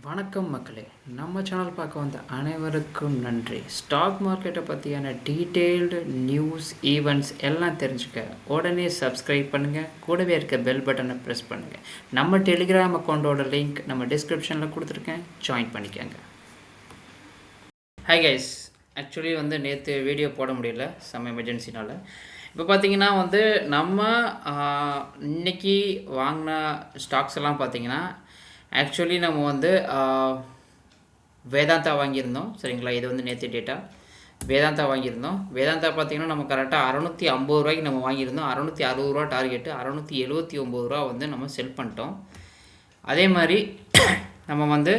வணக்கம் மக்களே, நம்ம சேனல் பார்க்க வந்த அனைவருக்கும் நன்றி. ஸ்டாக் மார்க்கெட்டை பற்றியான டீட்டெயில்டு நியூஸ், ஈவெண்ட்ஸ் எல்லாம் தெரிஞ்சுக்க உடனே சப்ஸ்கிரைப் பண்ணுங்கள். கூடவே இருக்க பெல் பட்டனை ப்ரெஸ் பண்ணுங்கள். நம்ம டெலிகிராம் அக்கௌண்ட்டோட லிங்க் நம்ம டிஸ்கிரிப்ஷனில் கொடுத்துருக்கேன், ஜாயின் பண்ணிக்கோங்க. ஹாய் கைஸ், ஆக்சுவலி நேற்று வீடியோ போட முடியல, சம் எமர்ஜென்சினால். இப்போ பார்த்தீங்கன்னா நம்ம இன்றைக்கி வாங்கின ஸ்டாக்ஸ் எல்லாம் பார்த்தீங்கன்னா ஆக்சுவலி நம்ம வேதாந்தா வாங்கியிருந்தோம். சரிங்களா, இது நேற்று டேட்டா வேதாந்தா வாங்கியிருந்தோம். வேதாந்தா பார்த்திங்கன்னா நம்ம கரெக்டாக 650 ரூபாய்க்கு நம்ம வாங்கியிருந்தோம். 660 ரூபா டார்கெட்டு, 679 ரூபா நம்ம செல் பண்ணிட்டோம். அதே மாதிரி நம்ம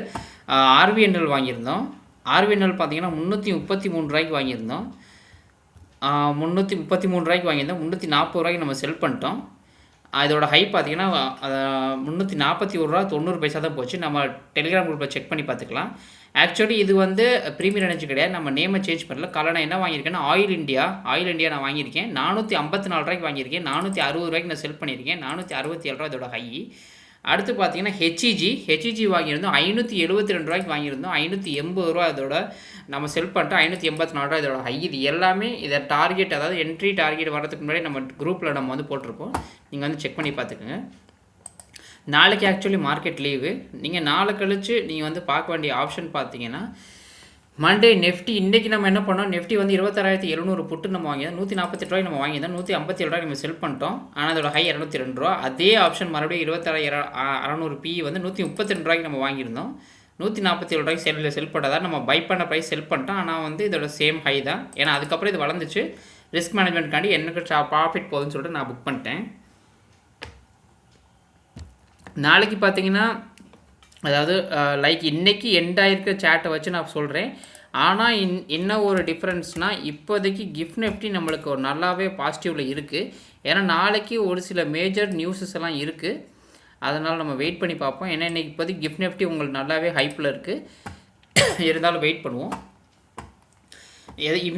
ஆர்விஎன்எல் வாங்கியிருந்தோம். ஆர்விஎன்எல் பார்த்திங்கன்னா 333 ரூபாய்க்கு வாங்கியிருந்தோம். 333 ரூபாய்க்கு வாங்கியிருந்தோம். 340 ரூபாய்க்கு நம்ம செல் பண்ணிட்டோம். அதோட ஹை பார்த்தீங்கன்னா 341 ரூபா 90 பைசா தான் போச்சு. நம்ம டெலிகிராம் குரூப்பில் செக் பண்ணி பார்த்துக்கலாம். ஆக்சுவலி இது ப்ரீமியர் எனர்ஜி கிடையாது, நம்ம நேமை சேஞ்ச் பண்ணல. கலர் நான் என்ன வாங்கியிருக்கேன்னா ஆயில் இண்டியா நான் வாங்கியிருக்கேன். 454 ரூபாய்க்கு வாங்கியிருக்கேன். 460 ரூபாய்க்கு நான் செல் பண்ணியிருக்கேன். 467 ரூபா இதோட ஹை. அடுத்து பார்த்தீங்கன்னா ஹெச்இஜி வாங்கியிருந்தோம். 572 ரூபாய்க்கு வாங்கியிருந்தோம். 580 ரூபா இதோட நம்ம செல் பண்ணிட்டோம். 584 ரூபா இதோட ஹை. இது எல்லாமே இதை டார்கெட், அதாவது என்ட்ரி டார்கெட் வரதுக்கு முன்னாடி நம்ம குரூப்பில் நம்ம போட்டிருப்போம். நீங்கள் செக் பண்ணி பார்த்துக்குங்க. நாளைக்கு ஆக்சுவலி மார்க்கெட் லீவு. நீங்கள் நாளை கழித்து நீங்கள் பார்க்க வேண்டிய ஆப்ஷன் பார்த்தீங்கன்னா மண்டே நெஃப்டி. இன்றைக்கி நம்ம என்ன பண்ணோம், நெஃப்டி 26,700 புட்டு நம்ம வாங்கியிருந்தோம். 148 ரூபாய்க்கு நம்ம வாங்கியிருந்தோம். 157 ரூபாய்க்கு நம்ம செல் பண்ணிட்டோம். ஆனால் அதோட ஹை 202 ரூபா. அதே ஆப்ஷன் மறுபடியும் 26,600 பி 132 ரூபாய்க்கு நம்ம வாங்கியிருந்தோம். 147 ரூபாய்க்கு செல் பண்ணதான் நம்ம பை பண்ண ப்ரைஸ் செல் பண்ணிட்டோம். ஆனால் இதோட சேம் ஹை தான். ஏன்னா அதுக்கப்புறம் இது வளர்ந்துச்சு. ரிஸ்க் மேனேஜ்மெண்ட்காண்டி எனக்கு ப்ராஃபிட் போகுதுன்னு சொல்லிட்டு நான் புக் பண்ணிட்டேன். நாளைக்கு பார்த்தீங்கன்னா அதாவது லைக் இன்றைக்கி எண்ட் ஆகிருக்க சேட்டை வச்சு நான் சொல்கிறேன். ஆனால் என்ன ஒரு டிஃப்ரென்ஸ்னால் இப்போதைக்கு கிஃப்ட் நிஃப்டி நம்மளுக்கு ஒரு நல்லாவே பாசிட்டிவில் இருக்குது. ஏன்னா நாளைக்கு ஒரு சில மேஜர் நியூஸஸ் எல்லாம் இருக்குது. அதனால் நம்ம வெயிட் பண்ணி பார்ப்போம். ஏன்னா இன்றைக்கி இப்போதைக்கு கிஃப்ட் நிஃப்டி உங்களுக்கு நல்லாவே ஹைப்பில் இருக்குது. இருந்தாலும் வெயிட் பண்ணுவோம்.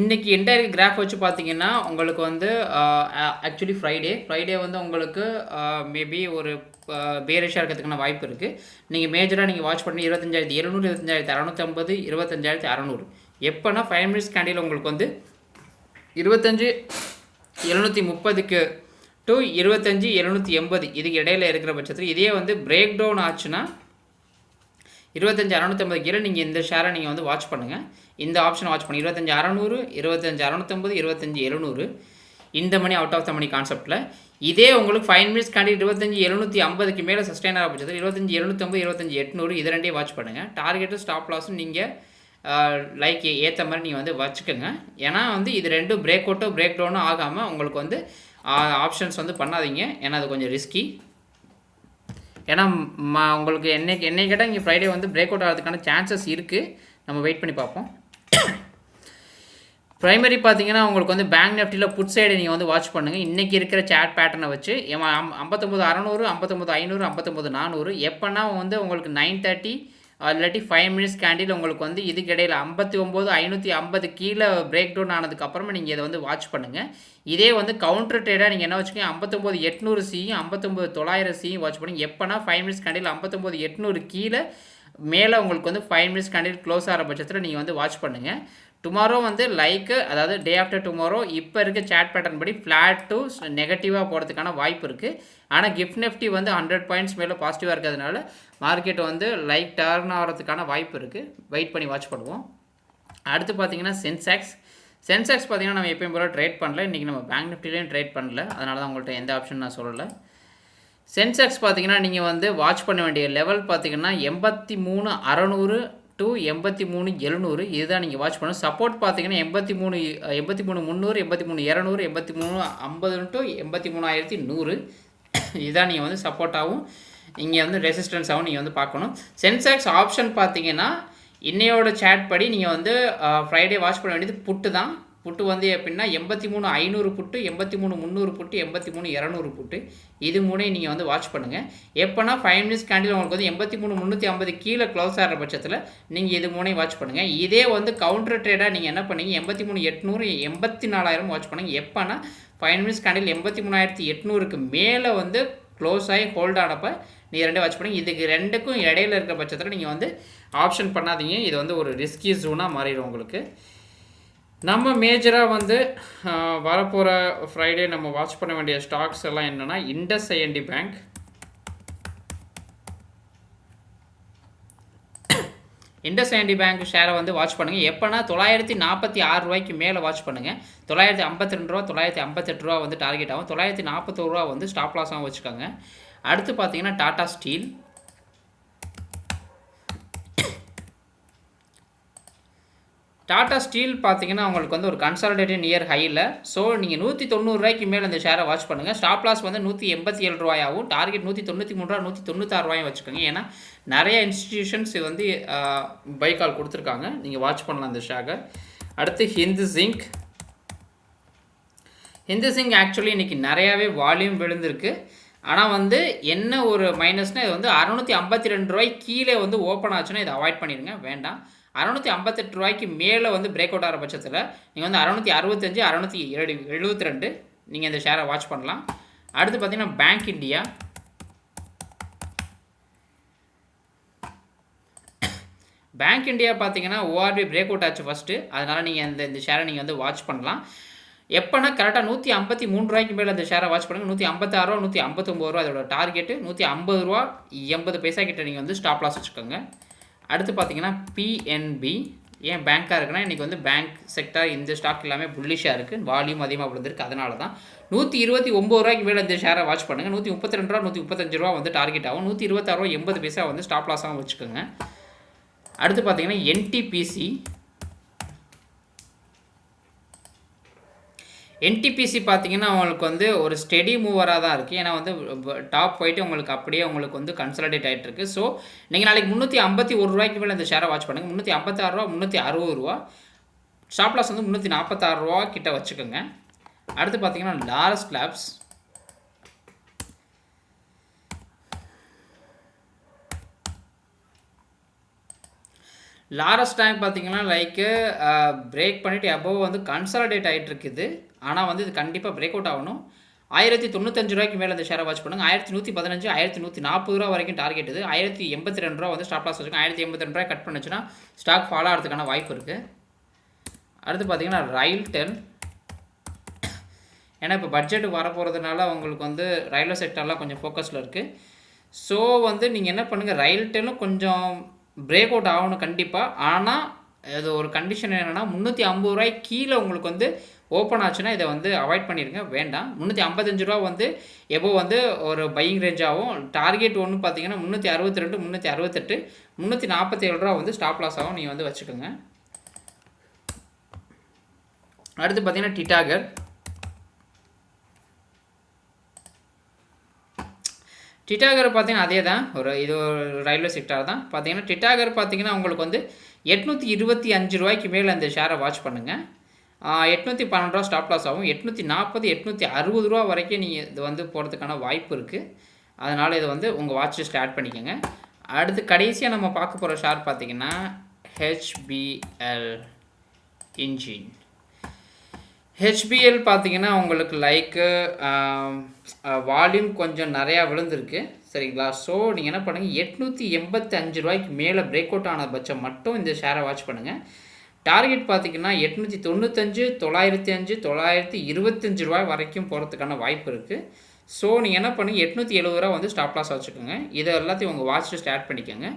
இன்றைக்கி என்டையர் கிராஃப் வச்சு பார்த்தீங்கன்னா உங்களுக்கு ஆக்சுவலி ஃப்ரைடே உங்களுக்கு மேபி ஒரு பேரிஷாக இருக்கிறதுக்கான வாய்ப்பு இருக்குது. நீங்கள் மேஜராக நீங்கள் வாட்ச் பண்ணி 25,700, 25,650, 25,600 எப்போனா 5 மினிட்ஸ் கேண்டில் உங்களுக்கு 25,730க்கு டு 25,780 இதுக்கு இடையில் இருக்கிற பட்சத்தில் இதே பிரேக் டவுன் ஆச்சுன்னா 25,650 கீழே நீங்கள் இந்த ஷேரை நீங்கள் வாட்ச் பண்ணுங்கள். இந்த ஆப்ஷன் வாட்ச் பண்ணி 25,600, 25,650, 25,700 இந்த மணி அவுட் ஆஃப் த மணி கான்செப்ட்டில். இதே உங்களுக்கு 5 மினிட்ஸ் காண்டி 25,750க்கு மேலே சஸ்டைன் ஆக பட்சத்தில் 25,750, 25,800 இது ரெண்டையும் வாட்ச் பண்ணுங்கள். டார்கெட்டும் ஸ்டாப் லாஸும் நீங்கள் லைக் ஏற்ற மாதிரி நீங்கள் வச்சுக்கோங்க. ஏன்னா இது ரெண்டும் பிரேக் அவுட்டோ பிரேக் டவுனோ ஆகாமல் உங்களுக்கு ஆப்ஷன்ஸ் பண்ணாதீங்க. ஏன்னா அது கொஞ்சம் ரிஸ்கி. ஏன்னா உங்களுக்கு என்னை கேட்டால் இங்கே ஃப்ரைடே பிரேக் அவுட் ஆகிறதுக்கான சான்சஸ் இருக்குது. நம்ம வெயிட் பண்ணி பார்ப்போம். ப்ரைமரி பார்த்தீங்கன்னா உங்களுக்கு பேங்க் நிஃப்டியில் புட் சைடு நீங்கள் வாட்ச் பண்ணுங்கள். இன்றைக்கி இருக்கிற சேட் பேட்டர்னை வச்சு 59,600, 59,500, 59,400 எப்போனா உங்களுக்கு 9:30 இல்லாட்டி 5 மினிட்ஸ் கேண்டில் உங்களுக்கு இதுக்கு இடையில் 59,550 கீழே பிரேக் டவுன் ஆனதுக்கப்புறமா நீங்கள் இதை வாட்ச் பண்ணுங்கள். இதே கவுண்டர் ட்ரேடாக நீங்கள் என்ன வச்சுக்கோங்க, 59,800 சியும் 59,900 சியும் வாட்ச் பண்ணுங்கள். எப்போனா 5 மினிட்ஸ் கேண்டில் 59,800 கீழே மேலே உங்களுக்கு 5 மினிட்ஸ் கேண்டில் க்ளோஸ் ஆகிற பட்சத்தில் நீங்கள் வாட்ச் பண்ணுங்கள். டுமாரோ அதாவது டே ஆஃப்டர் டுமாரோ இப்போ இருக்க சேட் பேட்டர்ன் படி ஃப்ளாட் டு நெகட்டிவாக போகிறதுக்கான வாய்ப்பு இருக்குது. ஆனால் கிஃப்ட் நிஃப்டி 100 பாயிண்ட்ஸ் மேலே பாசிட்டிவாக இருக்கிறதுனால மார்க்கெட் டர்ன் ஆகிறதுக்கான வாய்ப்பு இருக்குது. வெயிட் பண்ணி வாட்ச் பண்ணுவோம். அடுத்து பார்த்தீங்கன்னா சென்செக்ஸ் பார்த்தீங்கன்னா நம்ம எப்பயும் போல ட்ரேட் பண்ணல. இன்றைக்கி நம்ம பேங்க் நிஃப்டிலையும் ட்ரேட் பண்ணல. அதனால தான் உங்கள்கிட்ட எந்த ஆப்ஷன் நான் சொல்லலை. சென்செக்ஸ் பார்த்தீங்கன்னா நீங்கள் வாட்ச் பண்ண வேண்டிய லெவல் பார்த்தீங்கன்னா 83,600 டு 83,700 இதுதான் நீங்கள் வாட்ச் பண்ணணும். சப்போர்ட் பார்த்தீங்கன்னா 83,300, 83,200, 83,50 டு 83,100 இதுதான் நீங்கள் சப்போர்ட்டாகவும் இங்கே ரெசிஸ்டன்ஸாகவும் நீங்கள் பார்க்கணும். சென்செக்ஸ் ஆப்ஷன் பார்த்தீங்கன்னா இன்னையோட சேட் படி நீங்கள் ஃப்ரைடே வாட்ச் பண்ண வேண்டியது புட்டு தான். புட்டு எப்படின்னா 83,500 புட்டு, 83,300 புட்டு, 83,200 புட்டு இது மூணையும் நீங்கள் வாட்ச் பண்ணுங்கள். எப்போனா 5 மினிட்ஸ் கேண்டில் உங்களுக்கு 83,350 கீழே க்ளோஸ் ஆகிற பட்சத்தில் நீங்கள் இது மூணையும் வாட்ச் பண்ணுங்கள். இதே கவுண்டர் ட்ரேடாக நீங்கள் என்ன பண்ணீங்க 83,800, 84,000 வாட்ச் பண்ணுங்கள். எப்போனா 5 மினிட்ஸ் கேண்டில் 83,800க்கு மேலே க்ளோஸ் ஆகி ஹோல்ட் ஆனப்போ நீங்கள் ரெண்டே வாட்ச் பண்ணி இதுக்கு ரெண்டுக்கும் இடையில இருக்கிற பட்சத்தில் நீங்கள் வந்து ஆப்ஷன் பண்ணாதீங்க. இது வந்து ஒரு ரிஸ்கி ஜோனாக மாறிடும் உங்களுக்கு. நம்ம மேஜராக வந்து வரப்போகிற ஃப்ரைடே நம்ம வாட்ச் பண்ண வேண்டிய ஸ்டாக்ஸ் எல்லாம் என்னென்னா IndusInd பேங்க், IndusInd பேங்க் ஷேரை வந்து வாட்ச் பண்ணுங்கள். எப்போனா 946 ரூபாய்க்கு மேலே வாட்ச் பண்ணுங்கள். 952 ரூபா 958 ரூபா வந்து டார்கெட் ஆகும். 941 ரூபா வந்து ஸ்டாப் லாஸாகவும் வச்சுக்கோங்க. அடுத்து பார்த்தீங்கன்னா டாடா ஸ்டீல், டாடா ஸ்டீல் பார்த்தீங்கன்னா உங்களுக்கு வந்து ஒரு கன்சாலிடேட்டட் நியர் ஹையில். ஸோ நீங்கள் 190 ரூபாய்க்கு மேலே இந்த ஷேரை வாட்ச் பண்ணுங்கள். ஸ்டாப் லாஸ் வந்து 187 ரூபாயாகவும் டார்கெட் 193 ரூபா 196 ரூபாயும் வச்சுக்கோங்க. ஏன்னா நிறைய இன்ஸ்டிடியூஷன்ஸ் வந்து பை கால் கொடுத்துருக்காங்க, நீங்கள் வாட்ச் பண்ணலாம் இந்த ஷேரை. அடுத்து Hindu zinc, Hindu zinc actually இன்றைக்கி நிறையாவே வால்யூம் விழுந்திருக்கு. ஆனால் வந்து என்ன ஒரு மைனஸ்னால் இது வந்து 652 ரூபாய்க்கு கீழே வந்து ஓப்பன் ஆச்சுன்னா இதை அவாய்ட் பண்ணிடுங்க, வேண்டாம். 658 ரூபாய்க்கு மேலே வந்து பிரேக் அவுட் ஆகிற பட்சத்தில் நீங்கள் வந்து 665 672 நீங்கள் இந்த ஷேரை வாட்ச் பண்ணலாம். அடுத்து பார்த்தீங்கன்னா பேங்க் இண்டியா, பேங்க் இண்டியா பார்த்தீங்கன்னா ஓஆர்பி பிரேக் அவுட் ஆச்சு ஃபஸ்ட்டு, அதனால் நீங்கள் இந்த ஷேரை நீங்கள் வந்து வாட்ச் பண்ணலாம். எப்போனா கரெக்டாக 153 ரூபாய்க்கு மேலே அந்த ஷேரை வாட்ச் பண்ணுங்கள். 156 ரூபா 159 ரூபா அதோட டார்கெட்டு. 150 ரூபா 80 பைசா கிட்ட நீங்கள் வந்து ஸ்டாப் லாஸ் வச்சுக்கோங்க. அடுத்து பார்த்தீங்கன்னா PNB, ஏன் பேங்க்காக இருக்குன்னா இன்றைக்கி வந்து பேங்க் செக்டார் இந்த ஸ்டாக் எல்லாமே புல்லிஷாக இருக்குது, வால்யூம் அதிகமாக விழுந்திருக்கு, அதனால தான். 129 ரூபாய்க்கு மேலே இந்த ஷேரை வாட்ச் பண்ணுங்கள். 132 ரூபா 135 ரூபா வந்து டார்கெட் ஆகும். 126 ரூபா 80 பைசா வந்து ஸ்டாப் லாஸாகவும் வச்சுக்கோங்க. அடுத்து பார்த்தீங்கன்னா NTPC பார்த்தீங்கன்னா உங்களுக்கு வந்து ஒரு ஸ்டெடி மூவராக தான் இருக்குது. ஏன்னா வந்து டாப் போயிட்டு உங்களுக்கு அப்படியே உங்களுக்கு வந்து கன்சாலிடேட் ஆகிட்டு இருக்குது. ஸோ நீங்கள் நாளைக்கு 351 ரூபாய்க்கு மேலே இந்த ஷேரை வாட்ச் பண்ணுங்கள். 356 ரூபா 360 ரூபா ஸ்டாப் லாஸ் வந்து 346 ரூபா கிட்ட வச்சுக்கோங்க. அடுத்து பார்த்தீங்கன்னா லாரஸ் லேப்ஸ், லாரஸ் டேங்க் பார்த்தீங்கன்னா லைக்கு பிரேக் பண்ணிவிட்டு அபோவ் வந்து கன்சாலிடேட் ஆகிட்டு இருக்குது. ஆனால் வந்து இது கண்டிப்பாக பிரேக் அவுட் ஆகணும். 1095 ரூபாய்க்கு மேலே இந்த ஷேரை வாட்ச் பண்ணுங்கள். 1115 1140 ரூபா வரைக்கும் டார்கெட் இது. 1082 ரூபா வந்து ஸ்டாப் லாஸ் வச்சுக்கோங்க. 1082 ரூபாய் கட் பண்ணுச்சுன்னா ஸ்டாக் ஃபாலோ ஆகிறதுக்கான வாய்ப்பு இருக்குது. அடுத்து பார்த்தீங்கன்னா ரயில்டெல், ஏன்னா இப்போ பட்ஜெட் வரப்போகிறதுனால உங்களுக்கு வந்து ரயில்வே செக்டர்லாம் கொஞ்சம் ஃபோக்கஸில் இருக்குது. ஸோ வந்து நீங்கள் என்ன பண்ணுங்கள், ரயில்டெல்லும் கொஞ்சம் பிரேக் அவுட் ஆகணும் கண்டிப்பாக. ஆனால் அது ஒரு கண்டிஷன் என்னென்னா 350 ரூபாய்க்கு கீழே உங்களுக்கு வந்து ஓப்பன் ஆச்சுன்னா இதை வந்து அவாய்ட் பண்ணிடுங்க, வேண்டாம். 355 ரூபா வந்து எபோ வந்து ஒரு பையிங் ரேஞ்சாகவும், டார்கெட் ஒன்று பார்த்தீங்கன்னா 362 368 347 ரூபா வந்து ஸ்டாப் லாஸ் ஆகும், நீங்கள் வந்து வச்சுக்கோங்க. அடுத்து பார்த்தீங்கன்னா டிட்டாகர், டிட்டாகர் பார்த்தீங்கன்னா அதே தான், இது ஒரு ரயில்வே செக்டார் தான். பார்த்தீங்கன்னா டிட்டாகர் பார்த்தீங்கன்னா உங்களுக்கு வந்து 825 ரூபாய்க்கு மேலே அந்த ஷேரை வாட்ச் பண்ணுங்கள். 812 ரூபா ஸ்டாப் லாஸ் ஆகும். 840 860 ரூபா வரைக்கும் நீங்கள் இது வந்து போகிறதுக்கான வாய்ப்பு இருக்குது. அதனால் இதை வந்து உங்கள் வாட்ச் லிஸ்ட்டில் ஆட் பண்ணிக்கோங்க. அடுத்து கடைசியாக நம்ம பார்க்க போகிற ஷேர் பார்த்தீங்கன்னா HBL இன்ஜின். HBL பார்த்தீங்கன்னா உங்களுக்கு லைக்கு வால்யூம் கொஞ்சம் நிறையா விழுந்திருக்கு, சரிங்களா. ஸோ நீங்கள் என்ன பண்ணுங்கள், 885 ரூபாய்க்கு மேலே பிரேக் அவுட் ஆன பட்சம் மட்டும் இந்த ஷேரை வாட்ச் பண்ணுங்கள். டார்கெட் பார்த்திங்கன்னா 895 905 925 ரூபாய் வரைக்கும் போகிறதுக்கான வாய்ப்பு இருக்குது. ஸோ நீங்கள் என்ன பண்ணுங்க, 870 ரூபா வந்து ஸ்டாப் லாஸ் வச்சுக்கோங்க. இதை எல்லாத்தையும் உங்கள் வாட்ச் லிஸ்ட் ஆட் பண்ணிக்கோங்க.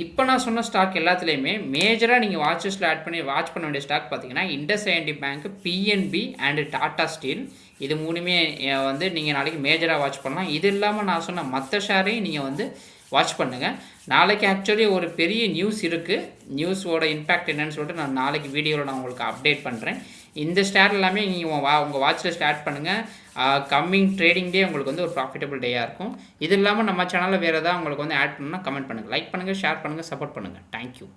இப்போ நான் சொன்ன ஸ்டாக் எல்லாத்துலேயுமே மேஜராக நீங்கள் வாட்ச் லிஸ்ட்டில் ஆட் பண்ணி வாட்ச் பண்ண வேண்டிய ஸ்டாக் பார்த்தீங்கன்னா IndusInd bank, PNB and Tata steel. இது மூணுமே வந்து நீங்கள் நாளைக்கு மேஜராக வாட்ச் பண்ணலாம். இது இல்லாமல் நான் சொன்ன மற்ற ஷேரையும் நீங்கள் வந்து வாட்ச் பண்ணுங்கள். நாளைக்கு ஆக்சுவலி ஒரு பெரிய நியூஸ் இருக்குது. நியூஸோட இம்பேக்ட் என்னன்னு சொல்லிட்டு நான் நாளைக்கு வீடியோவில் நான் உங்களுக்கு அப்டேட் பண்ணுறேன். இந்த ஷேர் எல்லாமே நீங்கள் உங்கள் வாட்சில் ஸ்டார்ட் பண்ணுங்கள். கம்மிங் ட்ரேடிங் டே உங்களுக்கு வந்து ஒரு ப்ராஃபிட்டபிள் டேயாக இருக்கும். இது இல்லாமல் நம்ம சேனலில் வேறு ஏதாவது உங்களுக்கு வந்து ஆட் பண்ணணும்னா கமெண்ட் பண்ணுங்கள், லைக் பண்ணுங்கள், ஷேர் பண்ணுங்கள், சப்போர்ட் பண்ணுங்கள். தேங்க்யூ.